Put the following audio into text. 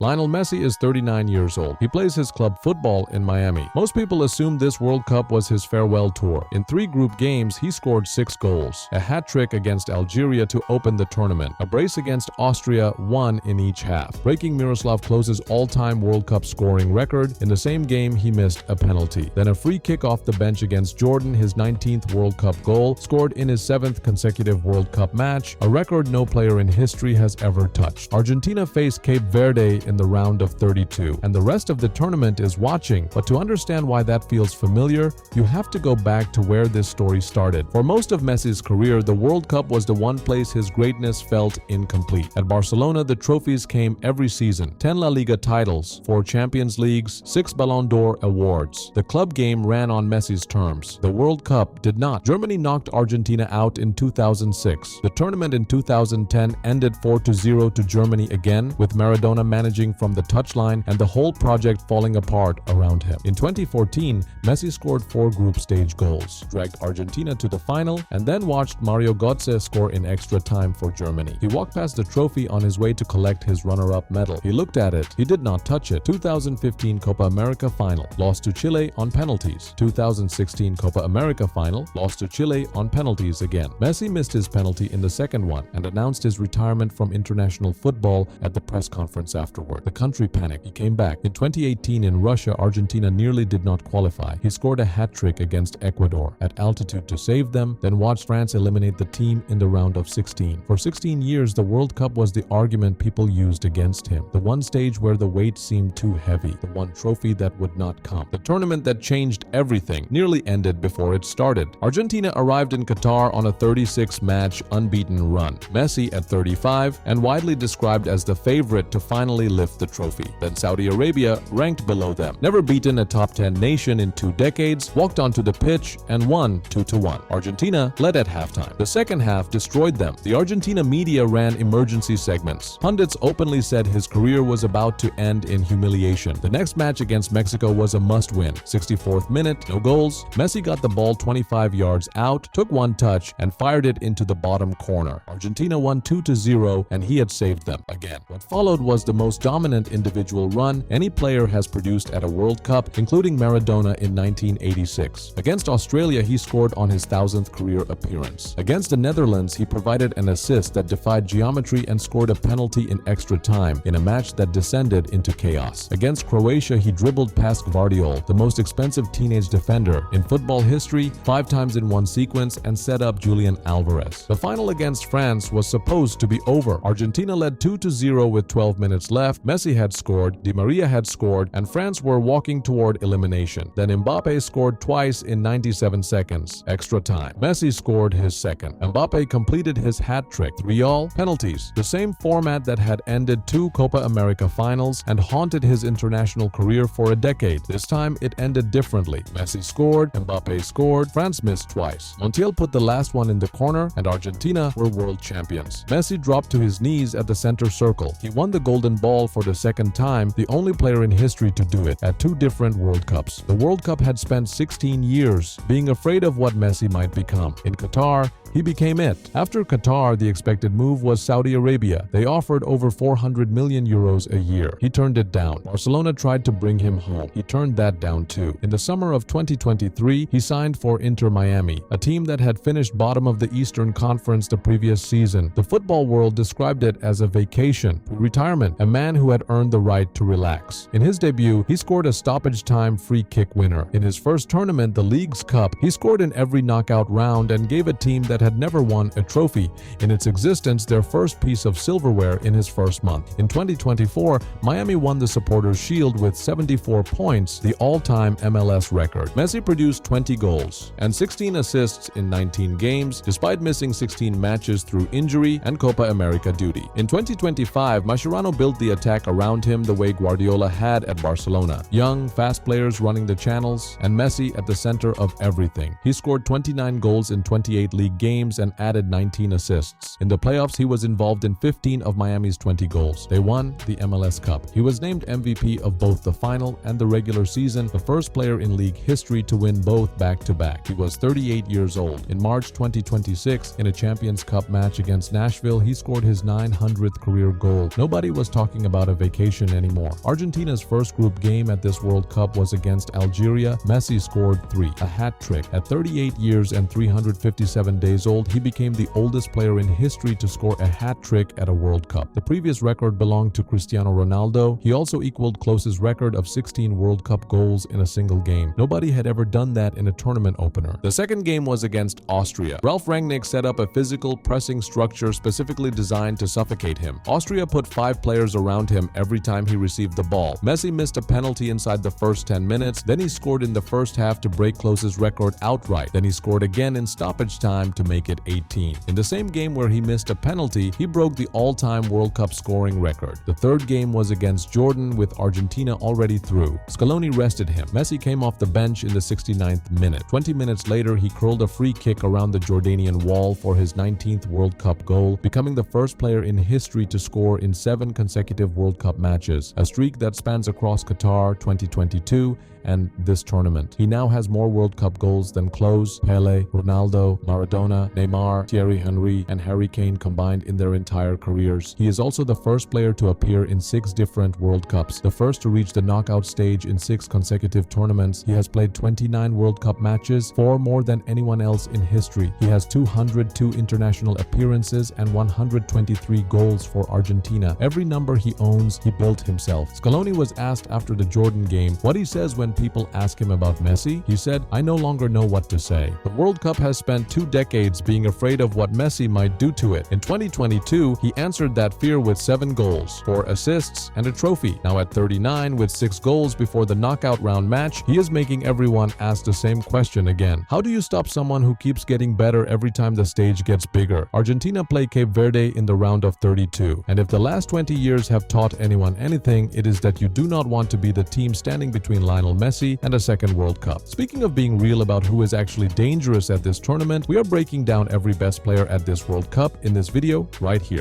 Lionel Messi is 39 years old. He plays his club football in Miami. Most people assume this World Cup was his farewell tour. In 3 group games, he scored 6 goals. A hat-trick against Algeria to open the tournament. A brace against Austria, 1 in each half. Breaking Miroslav Klose's all-time World Cup scoring record. In the same game, he missed a penalty. Then a free kick off the bench against Jordan, his 19th World Cup goal, scored in his 7th consecutive World Cup match, a record no player in history has ever touched. Argentina faced Cape Verde in the round of 32, and the rest of the tournament is watching, but to understand why that feels familiar, you have to go back to where this story started. For most of Messi's career, the World Cup was the one place his greatness felt incomplete. At Barcelona, the trophies came every season. 10 La Liga titles, 4 Champions Leagues, 6 Ballon d'Or awards. The club game ran on Messi's terms. The World Cup did not. Germany knocked Argentina out in 2006. The tournament in 2010 ended 4-0 to Germany again, with Maradona managing from the touchline and the whole project falling apart around him. In 2014, Messi scored 4 group stage goals, dragged Argentina to the final, and then watched Mario Götze score in extra time for Germany. He walked past the trophy on his way to collect his runner-up medal. He looked at it. He did not touch it. 2015 Copa America final, lost to Chile on penalties. 2016 Copa America final, lost to Chile on penalties again. Messi missed his penalty in the second one and announced his retirement from international football at the press conference afterward. The country panicked. He came back. In 2018 in Russia, Argentina nearly did not qualify. He scored a hat-trick against Ecuador at altitude to save them, then watched France eliminate the team in the round of 16. For 16 years, the World Cup was the argument people used against him. The one stage where the weight seemed too heavy. The one trophy that would not come. The tournament that changed everything nearly ended before it started. Argentina arrived in Qatar on a 36-match unbeaten run. Messi at 35 and widely described as the favorite to finally lift the trophy. Then Saudi Arabia ranked below them. Never beaten a top 10 nation in 2 decades, walked onto the pitch and won 2-1. Argentina led at halftime. The second half destroyed them. The Argentina media ran emergency segments. Pundits openly said his career was about to end in humiliation. The next match against Mexico was a must-win. 64th minute, no goals. Messi got the ball 25 yards out, took 1 touch, and fired it into the bottom corner. Argentina won 2-0, and he had saved them again. What followed was the most dominant individual run any player has produced at a World Cup, including Maradona in 1986. Against Australia, he scored on his 1000th career appearance. Against the Netherlands, he provided an assist that defied geometry and scored a penalty in extra time in a match that descended into chaos. Against Croatia, he dribbled past Gvardiol, the most expensive teenage defender in football history, 5 times in one sequence, and set up Julian Alvarez. The final against France was supposed to be over. Argentina led 2-0 with 12 minutes left. Messi had scored, Di Maria had scored, and France were walking toward elimination. Then Mbappe scored twice in 97 seconds, extra time. Messi scored his second. Mbappe completed his hat-trick. 3-all, penalties. The same format that had ended 2 Copa America finals and haunted his international career for a decade. This time, it ended differently. Messi scored, Mbappe scored, France missed twice. Montiel put the last one in the corner, and Argentina were world champions. Messi dropped to his knees at the center circle. He won the Golden Ball for the second time, the only player in history to do it, at 2 different World Cups. The World Cup had spent 16 years being afraid of what Messi might become. In Qatar, he became it. After Qatar, the expected move was Saudi Arabia. They offered over 400 million euros a year. He turned it down. Barcelona tried to bring him home. He turned that down too. In the summer of 2023, he signed for Inter Miami, a team that had finished bottom of the Eastern Conference the previous season. The football world described it as a vacation, retirement, a man who had earned the right to relax. In his debut, he scored a stoppage-time free kick winner. In his first tournament, the League's Cup, he scored in every knockout round and gave a team that had never won a trophy in its existence their first piece of silverware in his first month. In 2024, Miami won the Supporters' Shield with 74 points, the all-time MLS record. Messi produced 20 goals and 16 assists in 19 games, despite missing 16 matches through injury and Copa America duty. In 2025, Mascherano built the attack around him the way Guardiola had at Barcelona. Young, fast players running the channels, and Messi at the center of everything. He scored 29 goals in 28 league games games and added 19 assists. In the playoffs, he was involved in 15 of Miami's 20 goals. They won the MLS Cup. He was named MVP of both the final and the regular season, the first player in league history to win both back-to-back. He was 38 years old. In March 2026, in a Champions Cup match against Nashville, he scored his 900th career goal. Nobody was talking about a vacation anymore. Argentina's first group game at this World Cup was against Algeria. Messi scored 3, a hat trick. At 38 years and 357 days old, he became the oldest player in history to score a hat trick at a World Cup. The previous record belonged to Cristiano Ronaldo. He also equaled closest record of 16 World Cup goals in a single game. Nobody had ever done that in a tournament opener. The second game was against Austria. Ralf Rangnick set up a physical pressing structure specifically designed to suffocate him. Austria put 5 players around him every time he received the ball. Messi missed a penalty inside the first 10 minutes, then he scored in the first half to break closest record outright. Then he scored again in stoppage time to make it 18. In the same game where he missed a penalty, he broke the all-time World Cup scoring record. The third game was against Jordan with Argentina already through. Scaloni rested him. Messi came off the bench in the 69th minute. 20 minutes later, he curled a free kick around the Jordanian wall for his 19th World Cup goal, becoming the first player in history to score in 7 consecutive World Cup matches, a streak that spans across Qatar 2022 and this tournament. He now has more World Cup goals than Klose, Pele, Ronaldo, Maradona, Neymar, Thierry Henry, and Harry Kane combined in their entire careers. He is also the first player to appear in 6 different World Cups, the first to reach the knockout stage in 6 consecutive tournaments. He has played 29 World Cup matches, 4 more than anyone else in history. He has 202 international appearances and 123 goals for Argentina. Every number he owns, he built himself. Scaloni was asked after the Jordan game what he says when people ask him about Messi. He said, "I no longer know what to say. The World Cup has spent 2 decades being afraid of what Messi might do to it. In 2022, he answered that fear with 7 goals, 4 assists, and a trophy. Now at 39, with 6 goals before the knockout round match, he is making everyone ask the same question again. How do you stop someone who keeps getting better every time the stage gets bigger?" Argentina play Cape Verde in the round of 32. And if the last 20 years have taught anyone anything, it is that you do not want to be the team standing between Lionel Messi and a second World Cup. Speaking of being real about who is actually dangerous at this tournament, we are breaking down every best player at this World Cup in this video right here.